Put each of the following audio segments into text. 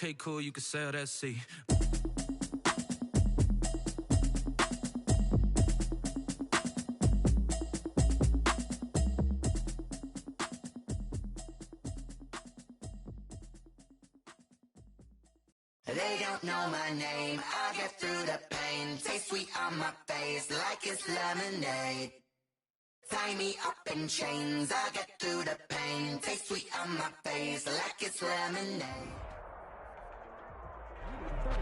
Okay, cool, you can sail that sea. They don't know my name, I get through the pain. Taste sweet on my face like it's lemonade. Tie me up in chains, I get through the pain. Taste sweet on my face like it's lemonade.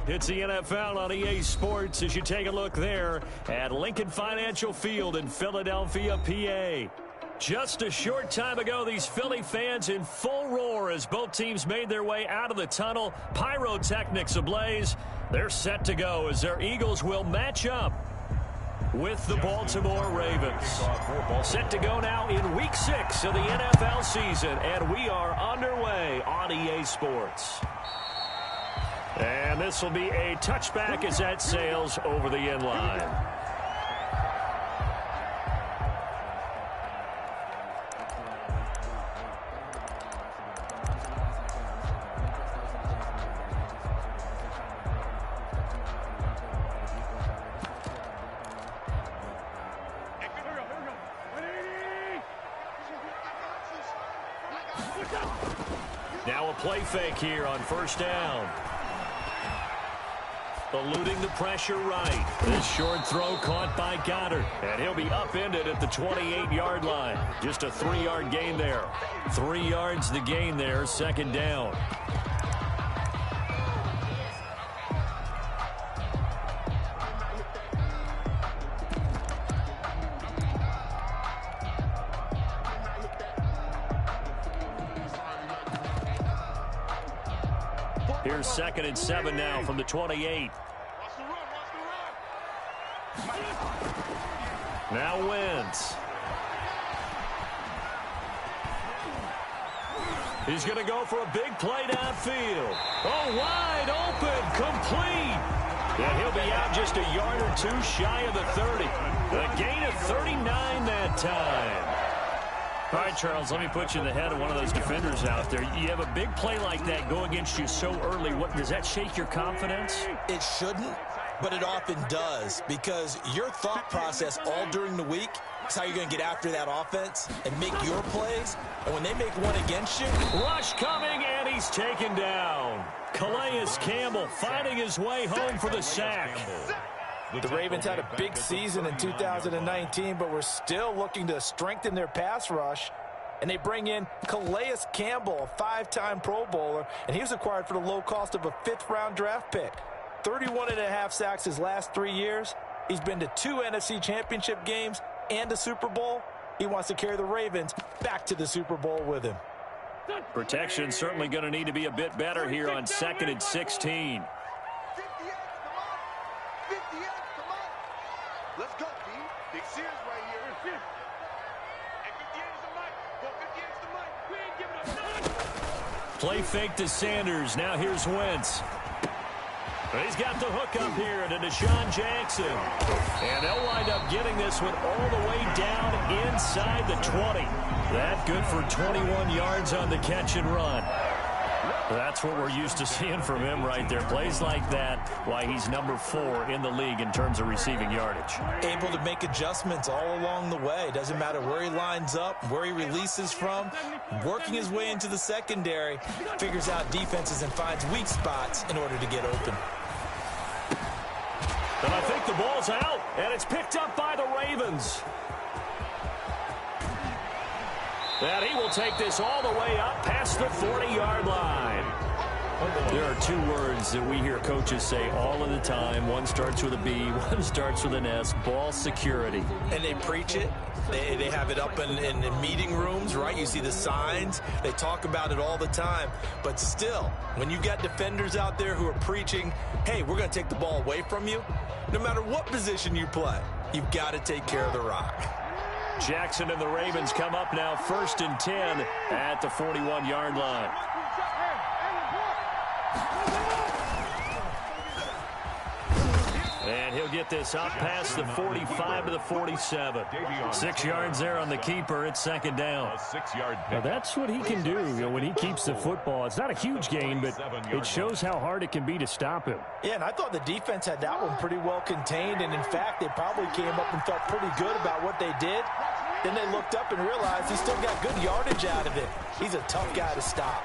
It's the NFL on EA Sports as you take a look there at Lincoln Financial Field in Philadelphia, PA. Just a short time ago, these Philly fans in full roar as both teams made their way out of the tunnel. Pyrotechnics ablaze. They're set to go as their Eagles will match up with the Baltimore Ravens. Set to go now in Week 6 of the NFL season, and we are underway on EA Sports. And this will be a touchback as that sails over the end line. Now a play fake here on first down. Eluding the pressure right. This short throw caught by Goddard. And he'll be upended at the 28-yard line. Just a 3-yard gain there. 3 yards the gain there, second down. Here's 2nd and 7 now from the 28. Now Wentz. He's going to go for a big play downfield. Oh, wide open, complete. And he'll be out just a yard or two shy of the 30. A gain of 39 that time. All right, Charles, let me put you in the head of one of those defenders out there. You have a big play like that go against you so early. What does that shake your confidence? It shouldn't, but it often does, because your thought process all during the week is how you're going to get after that offense and make your plays. And when they make one against you... Rush coming, and he's taken down. Calais Campbell finding his way home for the sack. The Ravens had a big season in 2019, but we're still looking to strengthen their pass rush. And they bring in Calais Campbell, a 5-time Pro Bowler, and he was acquired for the low cost of a 5th-round draft pick. 31.5 sacks his last 3 years. He's been to 2 NFC Championship games and a Super Bowl. He wants to carry the Ravens back to the Super Bowl with him. Protection certainly going to need to be a bit better here on 2nd and 16. Let's go, D. Big Sears right here. And 58 is the mic. Well, 58 is the mic. We ain't giving up none. Play fake to Sanders. Now here's Wentz. He's got the hook up here to Deshaun Jackson. And they'll wind up getting this one all the way down inside the 20. That good for 21 yards on the catch and run. That's what we're used to seeing from him right there. Plays like that, why he's number 4 in the league in terms of receiving yardage. Able to make adjustments all along the way. Doesn't matter where he lines up, where he releases from. Working his way into the secondary, figures out defenses and finds weak spots in order to get open. And I think the ball's out, and it's picked up by the Ravens. And he will take this all the way up past the 40-yard line. There are 2 words that we hear coaches say all of the time. One starts with a B, one starts with an S, ball security. And they preach it. They have it up in meeting rooms, right? You see the signs. They talk about it all the time. But still, when you got defenders out there who are preaching, hey, we're going to take the ball away from you, no matter what position you play, you've got to take care of the rock. Jackson and the Ravens come up now 1st and 10 at the 41-yard line. And he'll get this up past the 45 to the 47. 6 yards there on the keeper. It's second down. Now that's what he can do, when he keeps the football. It's not a huge gain, but it shows how hard it can be to stop him. Yeah, and I thought the defense had that one pretty well contained, and in fact, they probably came up and felt pretty good about what they did. Then they looked up and realized he still got good yardage out of it. He's a tough guy to stop.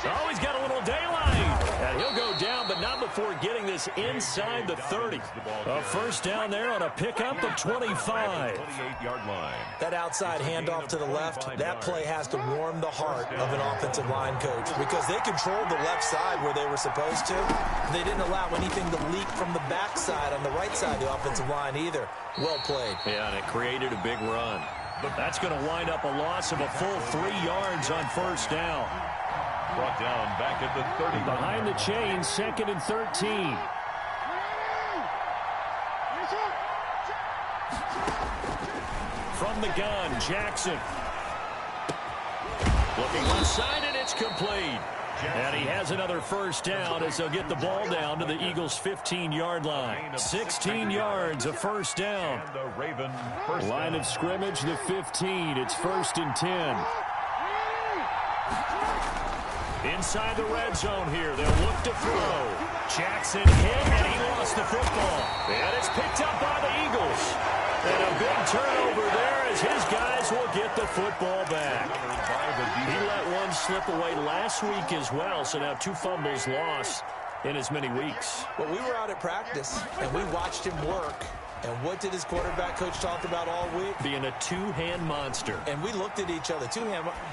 Oh, he's got a little daylight. And he'll go down, but not before getting this inside the 30. A first down there on a pickup of 25. That outside handoff to the left, that play has to warm the heart of an offensive line coach because they controlled the left side where they were supposed to. They didn't allow anything to leak from the backside on the right side of the offensive line either. Well played. Yeah, and it created a big run. But that's going to wind up a loss of a full 3 yards on first down. Brought down back at the 30. Behind the chain, 2nd and 13. From the gun, Jackson. Looking left side, and it's complete. And he has another first down as they'll get the ball down to the Eagles' 15-yard line. 16 yards, a first down. Line of scrimmage, the 15. It's 1st and 10. Inside the red zone here. They'll look to throw. Jackson hit, and he lost the football. And it's picked up by the Eagles. And a big turnover there as his guys will get the football back. He let one slip away last week as well, so now 2 fumbles lost in as many weeks. Well, we were out at practice, and we watched him work. And what did his quarterback coach talk about all week? Being a two-hand monster. And we looked at each other.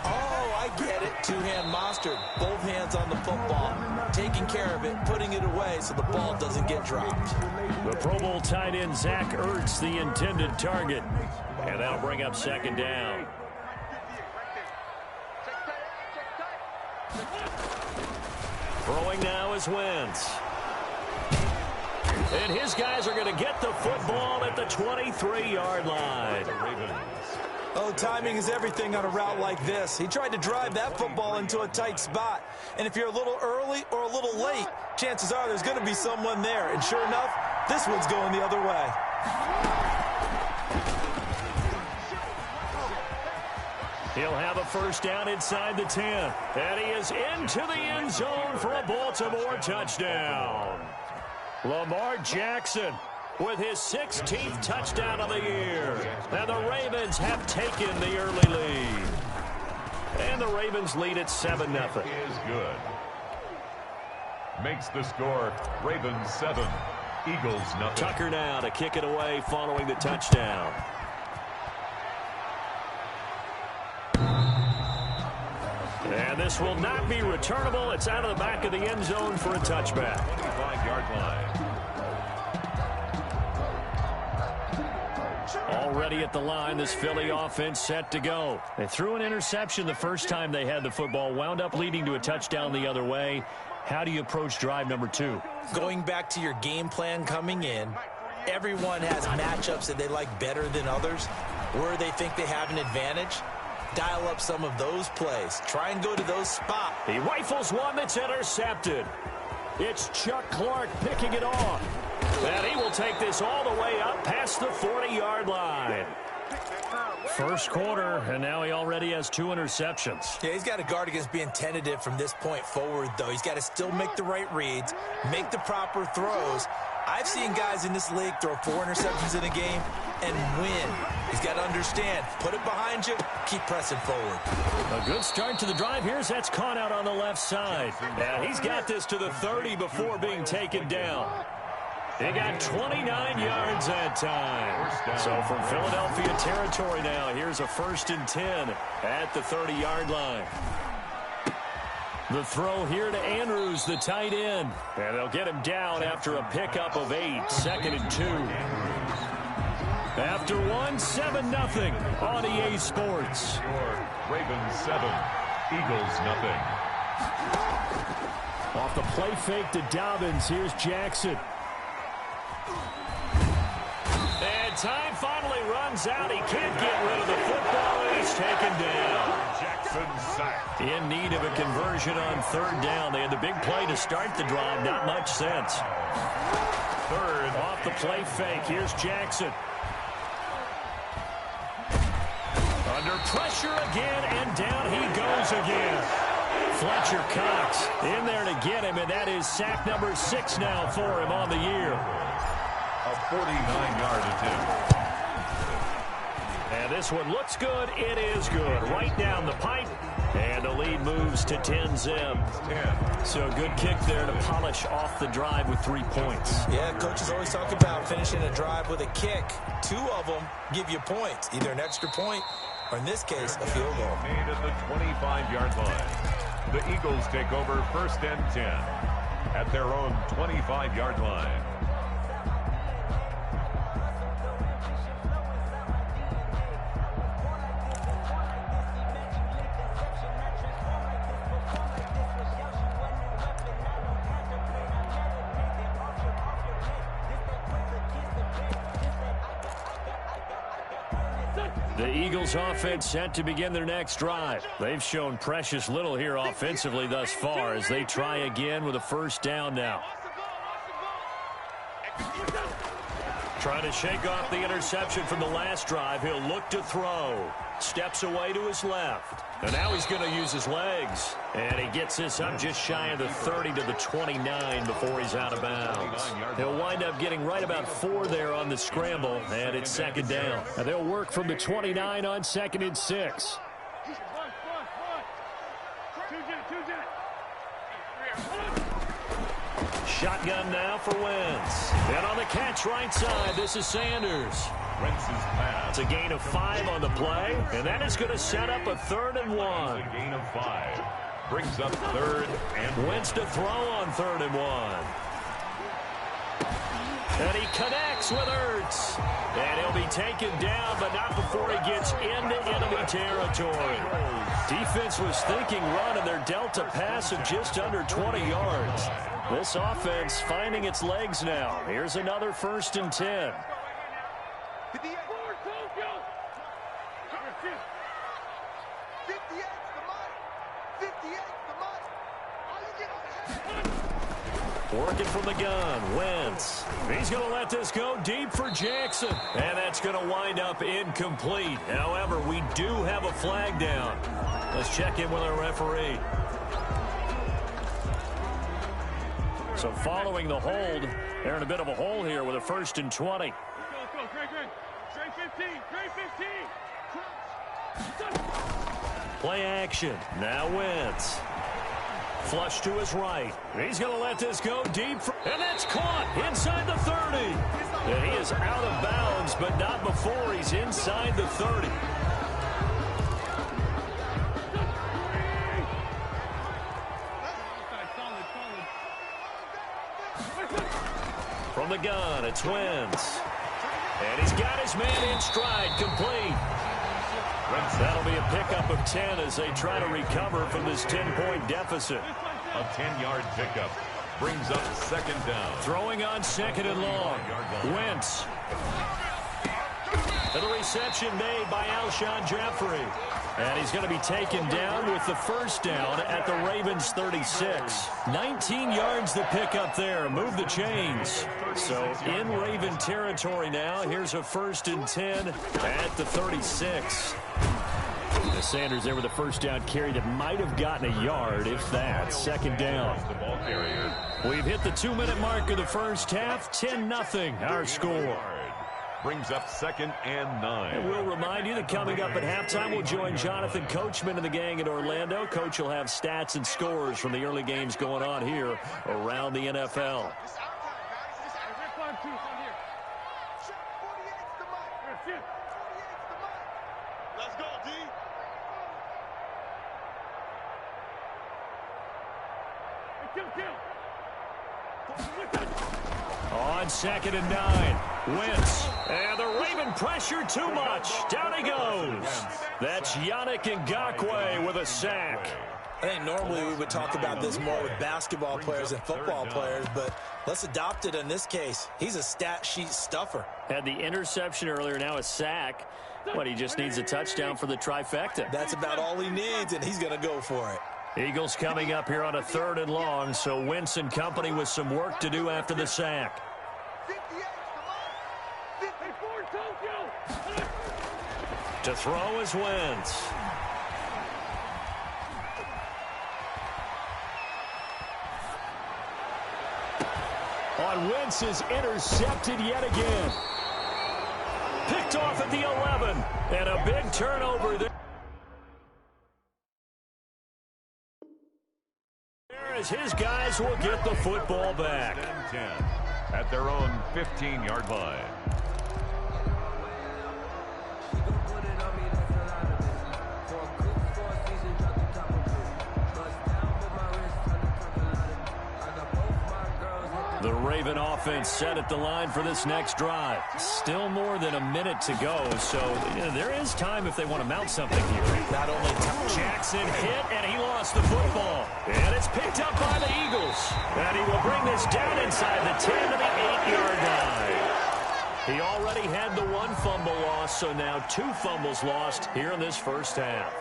Oh, I get it. Two-hand monster. Both hands on the football. Taking care of it, putting it away so the ball doesn't get dropped. The Pro Bowl tight end Zach Ertz, the intended target. And that'll bring up second down. Throwing now is Wentz. And his guys are going to get the football at the 23-yard line. Oh, timing is everything on a route like this. He tried to drive that football into a tight spot. And if you're a little early or a little late, chances are there's going to be someone there. And sure enough, this one's going the other way. He'll have a first down inside the 10. And he is into the end zone for a Baltimore touchdown. Lamar Jackson with his 16th touchdown of the year. And the Ravens have taken the early lead. And the Ravens lead at 7-0. Is good. Makes the score Ravens 7, Eagles nothing. Tucker now to kick it away following the touchdown. And this will not be returnable. It's out of the back of the end zone for a touchback. 25-yard line. Already at the line, this Philly offense set to go. They threw an interception the first time they had the football, wound up leading to a touchdown the other way. How do you approach drive number 2? Going back to your game plan coming in, everyone has matchups that they like better than others, where they think they have an advantage. Dial up some of those plays. Try and go to those spots. He rifles one that's intercepted. It's Chuck Clark picking it off. And he will take this all the way up past the 40-yard line. First quarter, and now he already has 2 interceptions. Yeah, he's got to guard against being tentative from this point forward, though. He's got to still make the right reads, make the proper throws. I've seen guys in this league throw 4 interceptions in a game and win. He's got to understand, put it behind you, keep pressing forward. A good start to the drive. Here's that's caught out on the left side. And he's got this to the 30 before being taken down. He got 29 yards that time. So from Philadelphia territory now, here's a 1st and 10 at the 30-yard line. The throw here to Andrews, the tight end. And they'll get him down after a pickup of 8, 2nd and 2. After 1, 7-0 on EA Sports. Ravens 7, Eagles nothing. Off the play fake to Dobbins, here's Jackson. And time finally runs out. He can't get rid of the football, and he's taken down. Jackson sacked. In need of a conversion on 3rd down. They had the big play to start the drive. Not much sense. third. Off the play fake. Here's Jackson. Under pressure again, and down he goes again. Fletcher Cox in there to get him, and that is sack number 6 now for him on the year. A 49-yard attempt. And this one looks good. It is good. Right down the pipe. And the lead moves to 10-zip. So a good kick there to polish off the drive with 3 points. Yeah, coaches always talk about finishing a drive with a kick. 2 of them give you points, either an extra point or, in this case, a field goal. Made at the 25-yard line. The Eagles take over 1st and 10 at their own 25-yard line. The Eagles offense set to begin their next drive. They've shown precious little here offensively thus far as they try again with a 1st down now. Trying to shake off the interception from the last drive. He'll look to throw. Steps away to his left. And now he's going to use his legs. And he gets this up just shy of the 30 to the 29 before he's out of bounds. He'll wind up getting right about 4 there on the scramble, and it's 2nd down. And they'll work from the 29 on 2nd and 6. Shotgun now for Wentz. And on the catch right side, this is Sanders. Wentz's pass. It's a gain of 5 on the play, and that is going to set up a 3rd and 1. A gain of 5. Brings up 3rd and Wentz to throw on 3rd and 1. And he connects with Ertz. And he'll be taken down, but not before he gets into enemy territory. Defense was thinking run, and they're dealt a pass of just under 20 yards. This offense finding its legs now. Here's another 1st and 10. Working from the gun, Wentz. He's going to let this go deep for Jackson. And that's going to wind up incomplete. However, we do have a flag down. Let's check in with our referee. So following the hold, they're in a bit of a hole here with a 1st and 20. Play action. Now Wentz. Flush to his right. He's going to let this go deep. And that's caught inside the 30. And he is out of bounds, but not before he's inside the 30. From the gun, it's Wentz. And he's got his man in stride, complete. That'll be a pickup of 10 as they try to recover from this 10-point deficit. a 10-yard pickup. Brings up 2nd down. Throwing on 2nd and long. Wentz. And the reception made by Alshon Jeffrey. And he's going to be taken down with the 1st down at the Ravens 36. 19 yards to pick up there. Move the chains. So in Raven territory now. Here's a 1st and 10 at the 36. Sanders there with a 1st down carry that might have gotten a yard, if that. 2nd down. The ball carrier. We've hit the 2-minute mark of the first half. 10-0 our score. Brings up 2nd and 9. And we'll remind you that coming up at halftime, we'll join Jonathan Coachman and the gang in Orlando. Coach will have stats and scores from the early games going on here around the NFL. Let's go, D. On 2nd and 9, Wentz. And the Raven pressure too much. Down he goes. That's Yannick Ngakoue with a sack. I think normally we would talk about this more with basketball players and football players, but let's adopt it in this case. He's a stat sheet stuffer. Had the interception earlier, now a sack. What, he just needs a touchdown for the trifecta. That's about all he needs, and he's going to go for it. Eagles coming up here on a 3rd and long, so Wentz and company with some work to do after the sack. To throw is Wentz. On Wentz is intercepted yet again. Picked off at the 11. And a big turnover there. As his guys will get the football back. 10 at their own 15-yard line. The Raven offense set at the line for this next drive. Still more than a minute to go, so there is time if they want to mount something here. Not only time. Jackson hit, and he lost the football. And it's picked up by the Eagles. And he will bring this down inside the 10 to the 8-yard line. He already had the one fumble loss, so now 2 fumbles lost here in this first half.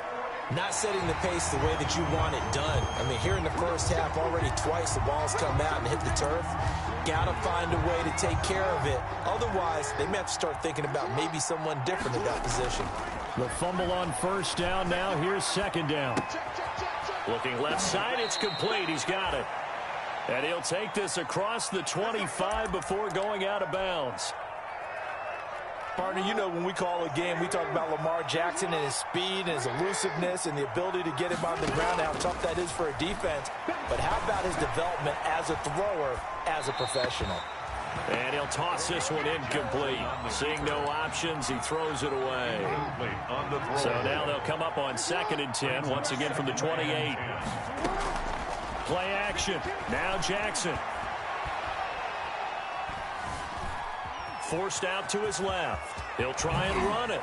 Not setting the pace the way that you want it done. I mean, here in the first half, already twice the ball's come out and hit the turf. Got to find a way to take care of it. Otherwise, they may have to start thinking about maybe someone different at that position. The fumble on first down now. Here's second down. Looking left side, it's complete. He's got it. And he'll take this across the 25 before going out of bounds. Partner, you know when we call a game, we talk about Lamar Jackson and his speed and his elusiveness and the ability to get him on the ground, how tough that is for a defense. But how about his development as a thrower, as a professional? And he'll toss this one incomplete. Seeing no options, he throws it away. So now they'll come up on 2nd and 10, once again from the 28. Play action. Now Jackson. Forced out to his left. He'll try and run it.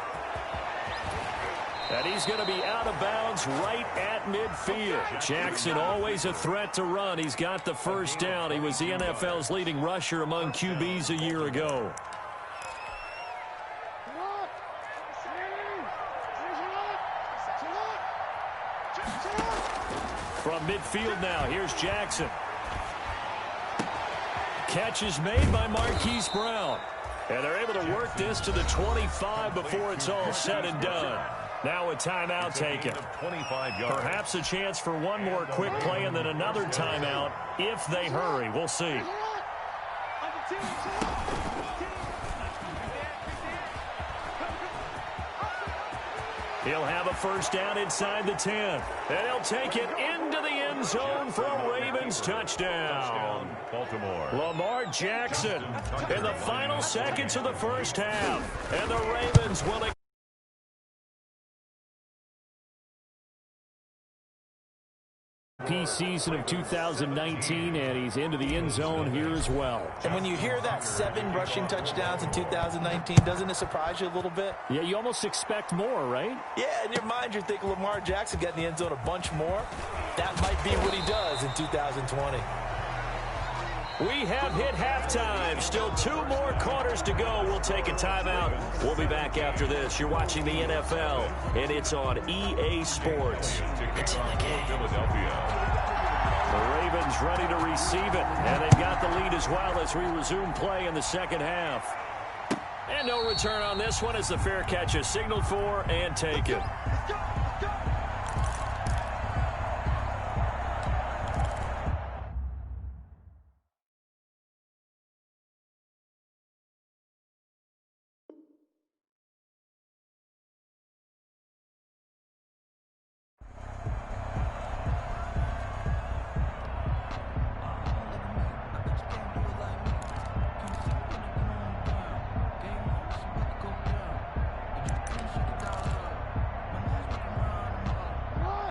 And he's going to be out of bounds right at midfield. Jackson always a threat to run. He's got the first down. He was the NFL's leading rusher among QBs a year ago. From midfield now, here's Jackson. Catch is made by Marquise Brown. And they're able to work this to the 25 before it's all said and done. Now a timeout taken. Perhaps a chance for one more quick play and then another timeout if they hurry. We'll see. He'll have a first down inside the 10. And he'll take it into the end zone for a Ravens touchdown. Baltimore. Lamar Jackson in the final seconds of the first half. And the Ravens will... Season of 2019, and he's into the end zone here as well. And when you hear that 7 rushing touchdowns in 2019, doesn't it surprise you a little bit? Yeah, you almost expect more, right? Yeah, in your mind, you're thinking Lamar Jackson got in the end zone a bunch more. That might be what he does in 2020. We have hit halftime. Still 2 more quarters to go. We'll take a timeout. We'll be back after this. You're watching the NFL, and it's on EA Sports. It's in the game. The Ravens ready to receive it, and they've got the lead as well as we resume play in the second half. And no return on this one as the fair catch is signaled for and taken.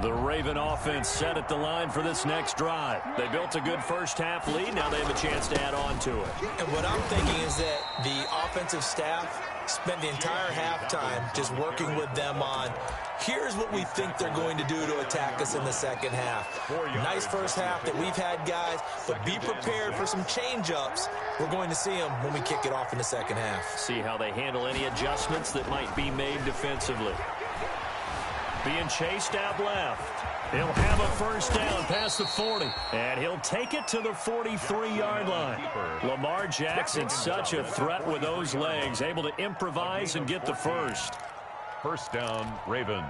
The Raven offense set at the line for this next drive. They built a good first half lead. Now they have a chance to add on to it. And what I'm thinking is that the offensive staff spent the entire halftime just working with them on, here's what we think they're going to do to attack us in the second half. Nice first half that we've had, guys, but be prepared for some change-ups. We're going to see them when we kick it off in the second half. See how they handle any adjustments that might be made defensively. being chased out left. He'll have a first down past the 40, and he'll take it to the 43-yard line. Lamar Jackson, such a threat with those legs, able to improvise and get the first. First down, Ravens.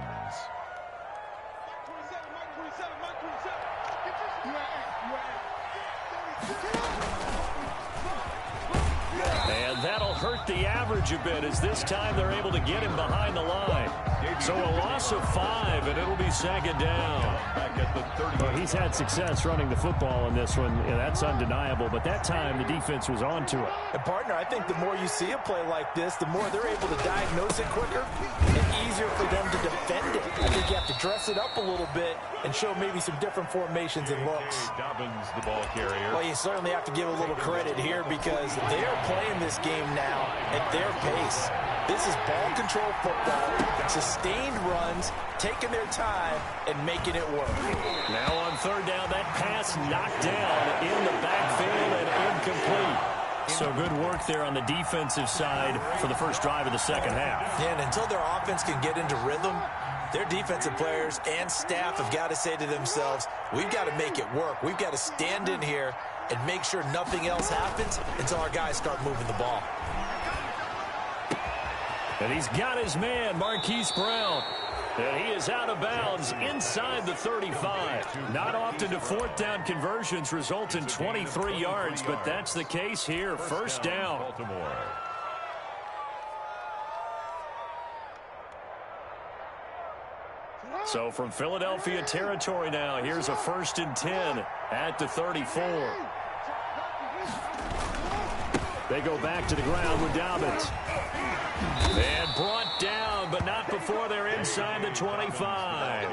And that'll hurt the average a bit as this time they're able to get him behind the line. So a loss of 5, and it'll be second down. Back at the 30. Well, he's had success running the football in this one. Yeah, that's undeniable. But that time, the defense was on to it. And, partner, I think the more you see a play like this, the more they're able to diagnose it quicker and easier for them to defend it. I think you have to dress it up a little bit and show maybe some different formations and looks. Dobbins, the ball carrier. Well, you certainly have to give a little credit here because they're playing this game now at their pace. This is ball control football, sustained runs, taking their time, and making it work. Now on third down, that pass knocked down in the backfield and incomplete. So good work there on the defensive side for the first drive of the second half. Yeah, and until their offense can get into rhythm, their defensive players and staff have got to say to themselves, we've got to make it work. We've got to stand in here and make sure nothing else happens until our guys start moving the ball. And he's got his man, Marquise Brown. And he is out of bounds inside the 35. Not often do fourth down conversions result in 23 yards, but that's the case here. First down. Baltimore. So from Philadelphia territory now, here's a 1st and 10 at the 34. They go back to the ground with Dobbins. And brought down, but not before they're inside the 25.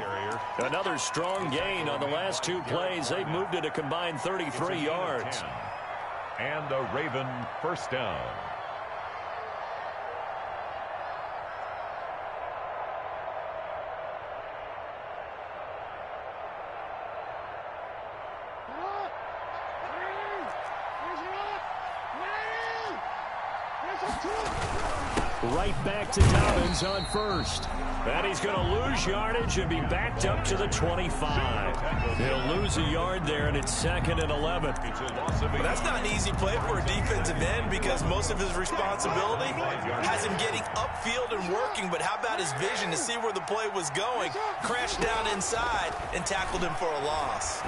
Another strong gain on the last 2 plays. They've moved it a combined 33 yards. And a Raven first down. Right back to Dobbins on first. And he's going to lose yardage and be backed up to the 25. He'll lose a yard there, and it's 2nd and 11. Well, that's not an easy play for a defensive end because most of his responsibility has him getting upfield and working, but how about his vision to see where the play was going, crashed down inside, and tackled him for a loss.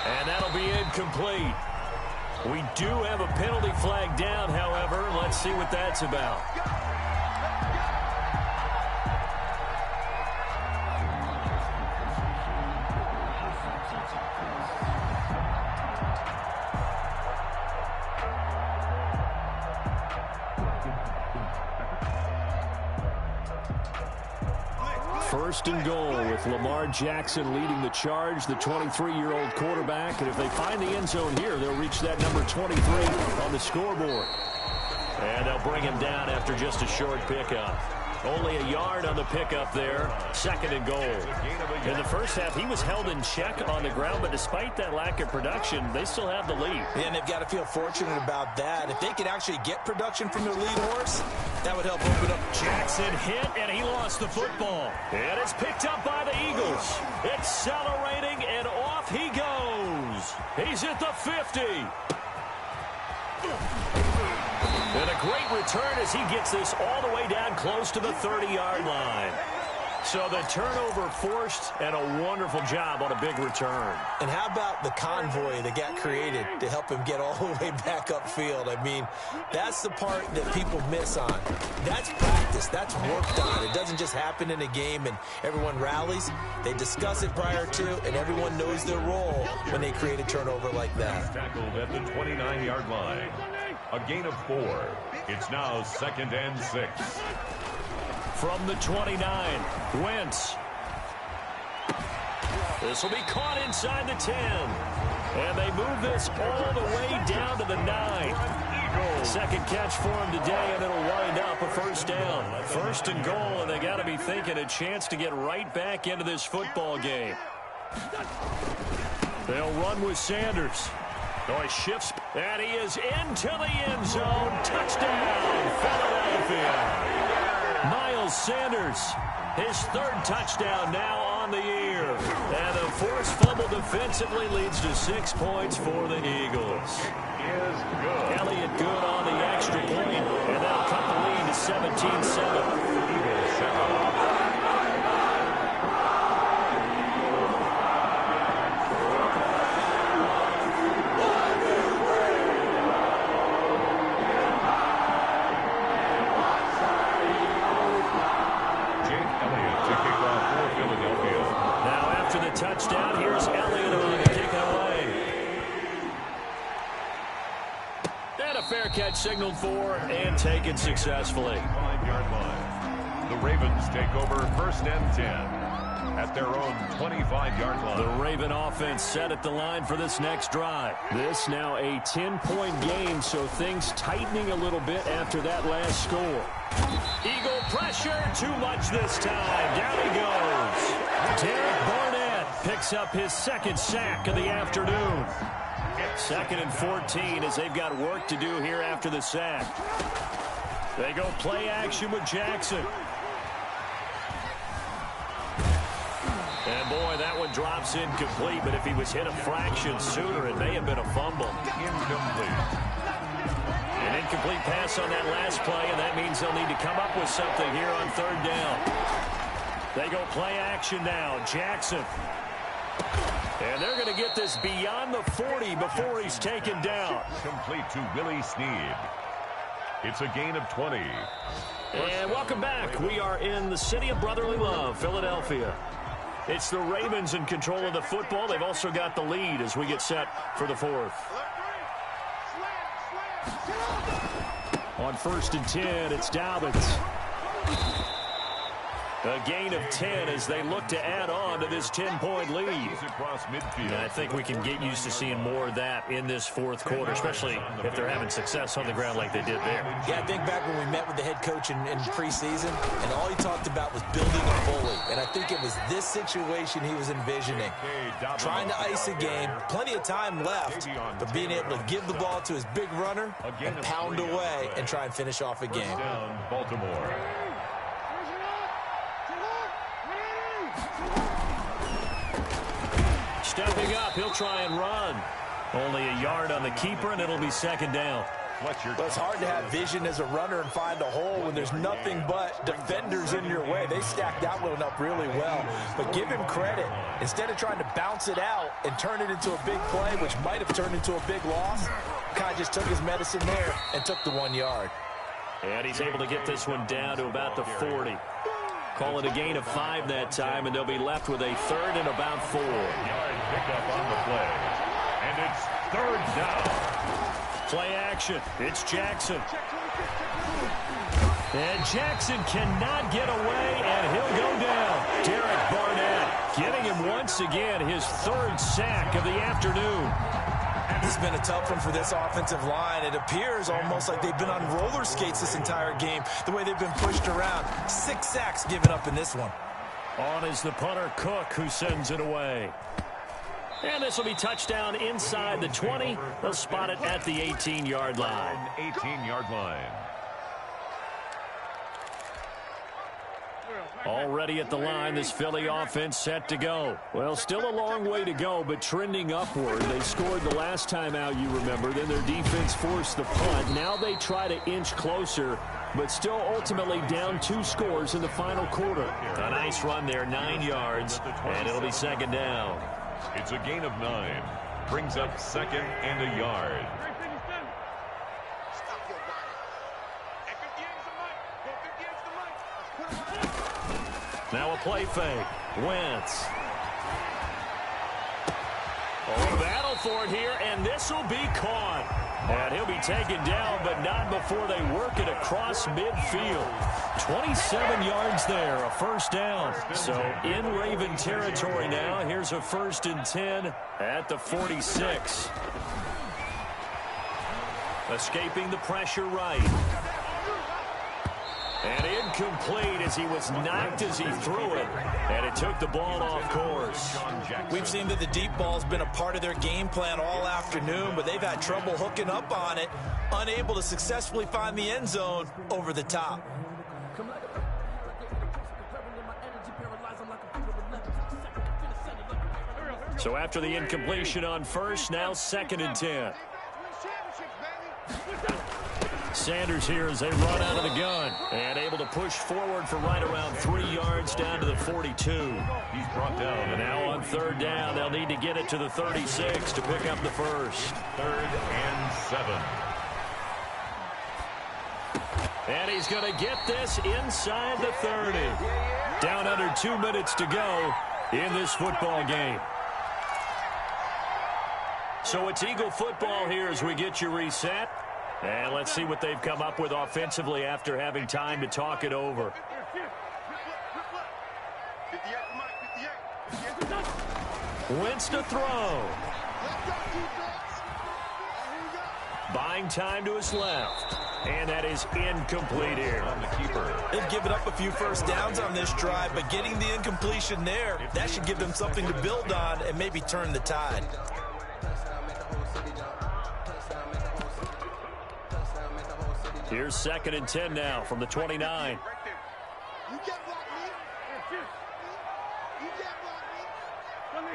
And that'll be incomplete. We do have a penalty flag down, however. Let's see what that's about. First and goal with Lamar Jackson leading the charge, the 23-year-old quarterback. And if they find the end zone here, they'll reach that number 23 on the scoreboard. And they'll bring him down after just a short pickup. Only a yard on the pickup there. 2nd and goal. In the first half, he was held in check on the ground, but despite that lack of production, they still have the lead. Yeah, and they've got to feel fortunate about that. If they could actually get production from their lead horse, that would help open up. Jackson hit, and he lost the football. And it's picked up by the Eagles. Accelerating, and off he goes. He's at the 50. And a great return as he gets this all the way down close to the 30-yard line. So the turnover forced, and a wonderful job on a big return. And how about the convoy that got created to help him get all the way back upfield? I mean, that's the part that people miss on. That's practice. That's worked on. It doesn't just happen in a game and everyone rallies. They discuss it prior to, and everyone knows their role when they create a turnover like that. Tackled at the 29-yard line. A gain of 4. It's now 2nd and 6. From the 29, Wentz. This will be caught inside the 10. And they move this all the way down to the 9. Second catch for him today, and it'll wind up a first down. 1st and goal, and they got to be thinking a chance to get right back into this football game. They'll run with Sanders. Oh, he shifts, and he is into the end zone. Touchdown, Philadelphia. Miles Miles Sanders, his third touchdown now on the year. And the forced fumble defensively leads to 6 points for the Eagles. Elliott good on the extra point, and that'll cut the lead to 17-7. Eagles 7. Touchdown. Here's Elliott on to kick it away. And a fair catch signaled for and taken successfully. 5-yard line. The Ravens take over first and 10 at their own 25-yard line. The Raven offense set at the line for this next drive. This now a 10-point game, so things tightening a little bit after that last score. Eagle pressure, too much this time. Down he goes. Derek Barnett picks up his second sack of the afternoon. 2nd and 14 as they've got work to do here after the sack. They go play action with Jackson. And boy, that one drops incomplete, but if he was hit a fraction sooner, it may have been a fumble. Incomplete. An incomplete pass on that last play, and that means they'll need to come up with something here on 3rd down. They go play action now. Jackson. And they're going to get this beyond the 40 before he's taken down. Complete to Willie Snead. It's a gain of 20. And welcome back. We are in the city of brotherly love, Philadelphia. It's the Ravens in control of the football. They've also got the lead as we get set for the 4th. On 1st and 10, it's Dobbins. A gain of 10 as they look to add on to this 10-point lead. Across midfield. And I think we can get used to seeing more of that in this 4th quarter, especially if they're having success on the ground like they did there. Yeah, I think back when we met with the head coach in preseason, and all he talked about was building a bully. And I think it was this situation he was envisioning. Trying to ice a game, plenty of time left, but being able to give the ball to his big runner and pound away and try and finish off a game. Down Baltimore. Stepping up, he'll try and run. Only a yard on the keeper, and it'll be 2nd down. Well, it's hard to have vision as a runner and find a hole when there's nothing but defenders in your way. They stacked that one up really well. But give him credit. Instead of trying to bounce it out and turn it into a big play, which might have turned into a big loss, kind of just took his medicine there and took the 1 yard. And he's able to get this one down to about the 40. Call it a gain of 5 that time, and they'll be left with a 3rd and about 4. Yard pickup on the play. And it's 3rd down. Play action. It's Jackson. And Jackson cannot get away, and he'll go down. Derek Barnett getting him once again his 3rd sack of the afternoon. This has been a tough one for this offensive line. It appears almost like they've been on roller skates this entire game, the way they've been pushed around. 6 sacks given up in this one. On is the punter, Cook, who sends it away. And this will be touchdown inside the 20. They'll spot it at the 18-yard line. 18-yard line. Already at the line, this Philly offense set to go. Well, still a long way to go, but trending upward. They scored the last time out, you remember. Then their defense forced the punt. Now they try to inch closer, but still ultimately down 2 scores in the final quarter. A nice run there, 9 yards, and it'll be 2nd down. It's a gain of 9. Brings up 2nd and a yard. Now a play fake. Wentz. Oh, battle for it here, and this will be caught. And he'll be taken down, but not before they work it across midfield. 27 yards there, a 1st down. So in Raven territory now. Here's a 1st and 10 at the 46. Escaping the pressure right. And incomplete as he was knocked as he threw it. And it took the ball off course. We've seen that the deep ball's been a part of their game plan all afternoon, but they've had trouble hooking up on it, unable to successfully find the end zone over the top. So after the incompletion on first, now 2nd and 10. Sanders here as they run out of the gun and able to push forward for right around 3 yards down to the 42. He's brought down. And now on 3rd down, they'll need to get it to the 36 to pick up the first. 3rd and 7. And he's going to get this inside the 30. Down under 2 minutes to go in this football game. So it's Eagle football here as we get you reset. And let's see what they've come up with offensively after having time to talk it over. Wentz to throw. Buying time to his left. And that is incomplete here. On the keeper. They've given up a few first downs on this drive, but getting the incompletion there, that should give them something to build on and maybe turn the tide. Here's 2nd and 10 now from the 29. You can't block me. You can't block me.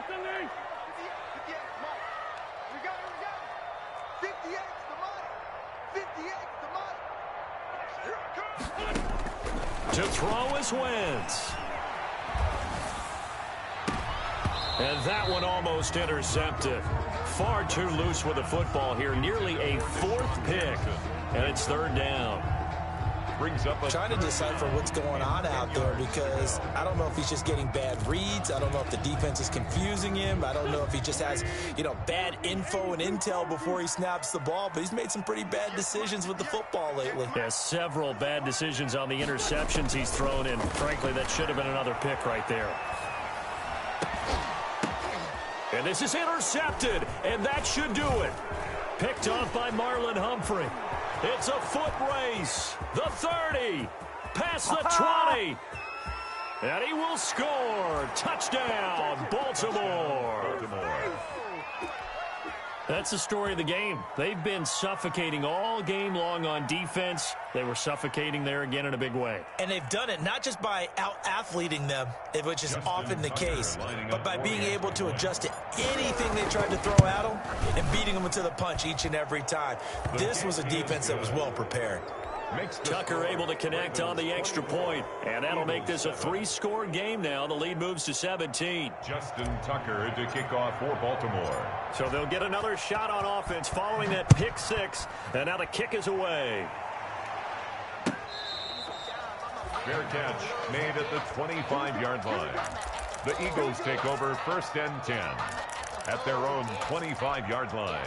Sunday. 58, come on. We got it. 58's the money. 58's the money. To throw is Wentz. And that one almost intercepted. Far too loose with the football here. Nearly a 4th pick. And it's 3rd down. Brings up Trying to decipher what's going on out there because I don't know if he's just getting bad reads. I don't know if the defense is confusing him. I don't know if he just has, bad info and intel before he snaps the ball. But he's made some pretty bad decisions with the football lately. Yeah, several bad decisions on the interceptions he's thrown in. Frankly, that should have been another pick right there. And this is intercepted, and that should do it. Picked off by Marlon Humphrey. It's a foot race. The 30. Past the 20. And he will score. Touchdown, Baltimore. That's the story of the game. They've been suffocating all game long on defense. They were suffocating there again in a big way. And they've done it not just by out-athleting them, which is often the case, but by being able to adjust to anything they tried to throw at them and beating them to the punch each and every time. This was a defense that was well prepared. Tucker able to connect on the extra point, and that'll make this a 3-score game now. The lead moves to 17. Justin Tucker to kick off for Baltimore. So they'll get another shot on offense following that pick 6, and now the kick is away. Fair catch made at the 25-yard line. The Eagles take over 1st and 10 at their own 25-yard line.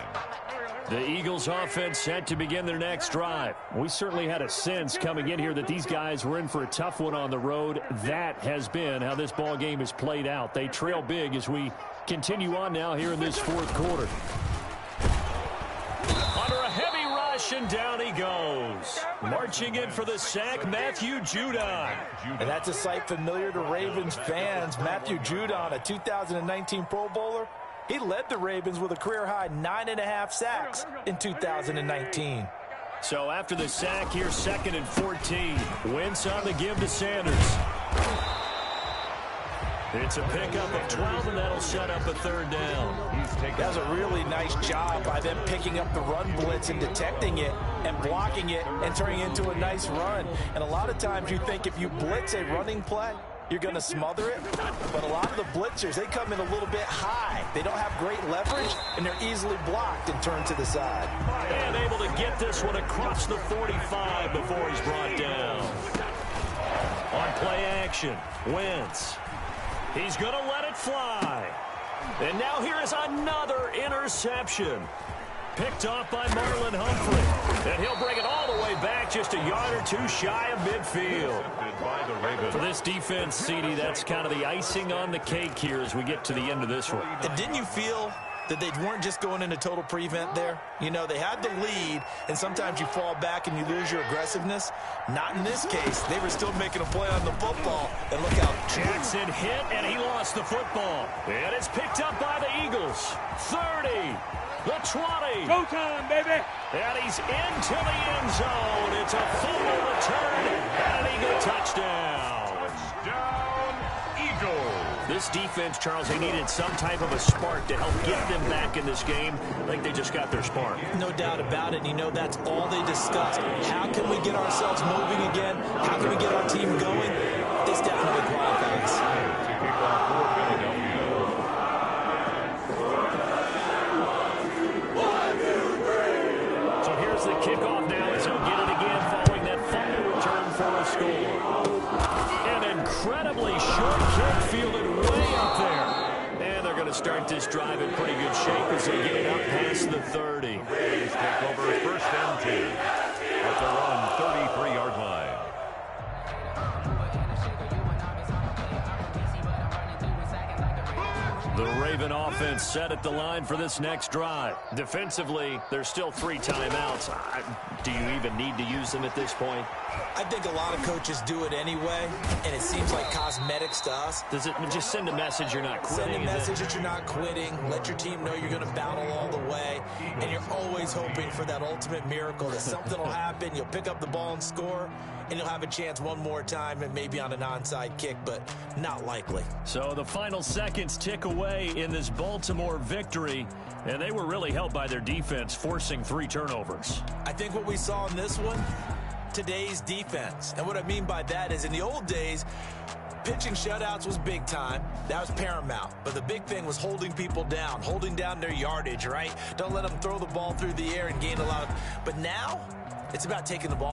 The Eagles offense set to begin their next drive. We certainly had a sense coming in here that these guys were in for a tough one on the road. That has been how this ball game has played out. They trail big as we continue on now here in this 4th quarter. Under a heavy rush, and down he goes. Marching in for the sack, Matthew Judon. And that's a sight familiar to Ravens fans. Matthew Judon, a 2019 Pro Bowler. He led the Ravens with a career-high 9.5 sacks in 2019. So after the sack here, 2nd and 14. Wentz on the give to Sanders. It's a pickup of 12, and that'll set up a 3rd down. That was a really nice job by them picking up the run blitz and detecting it and blocking it and turning it into a nice run. And a lot of times you think if you blitz a running play, you're going to smother it. But a lot of the blitzers, they come in a little bit high. They don't have great leverage, and they're easily blocked and turned to the side. And able to get this one across the 45 before he's brought down. On play action, Wentz. He's going to let it fly. And now here is another interception. Picked off by Marlon Humphrey. And he'll bring it all the way back just a yard or 2 shy of midfield. For this defense, CD, that's kind of the icing on the cake here as we get to the end of this one. And didn't you feel that they weren't just going into total prevent there? They had the lead, and sometimes you fall back and you lose your aggressiveness. Not in this case. They were still making a play on the football. And look out. Jackson hit, and he lost the football. And it's picked up by the Eagles. 30. The 20. Go time, baby. And he's into the end zone. It's a fumble return and an Eagle touchdown. Touchdown, Eagles. The this defense, Charles, they needed some type of a spark to help get them back in this game. I think they just got their spark. No doubt about it. And you know, that's all they discussed. How can we get ourselves moving again? How can we get our team going? This definitely qualifies. To kick off for Philadelphia. So here's the kickoff now as he'll get it again following that fumble return for a score. An incredibly short kick fielded way up there. And they're going to start this drive in pretty good shape as they get it up past the 30. Rays take over first and 10 at their own 33-yard line. The Raven offense set at the line for this next drive. Defensively, there's still 3 timeouts. Do you even need to use them at this point? I think a lot of coaches do it anyway, and it seems like cosmetics to us. Does it just send a message you're not quitting? Send a message that you're not quitting. Let your team know you're going to battle all the way, and you're always hoping for that ultimate miracle, that something will happen, you'll pick up the ball and score, and you'll have a chance one more time and maybe on an onside kick, but not likely. So the final seconds tick away in this Baltimore victory, and they were really helped by their defense, forcing 3 turnovers. I think what we saw in this one, today's defense. And what I mean by that is in the old days, pitching shutouts was big time. That was paramount. But the big thing was holding people down, holding down their yardage, right? Don't let them throw the ball through the air and gain a lot of... But now, it's about taking the ball.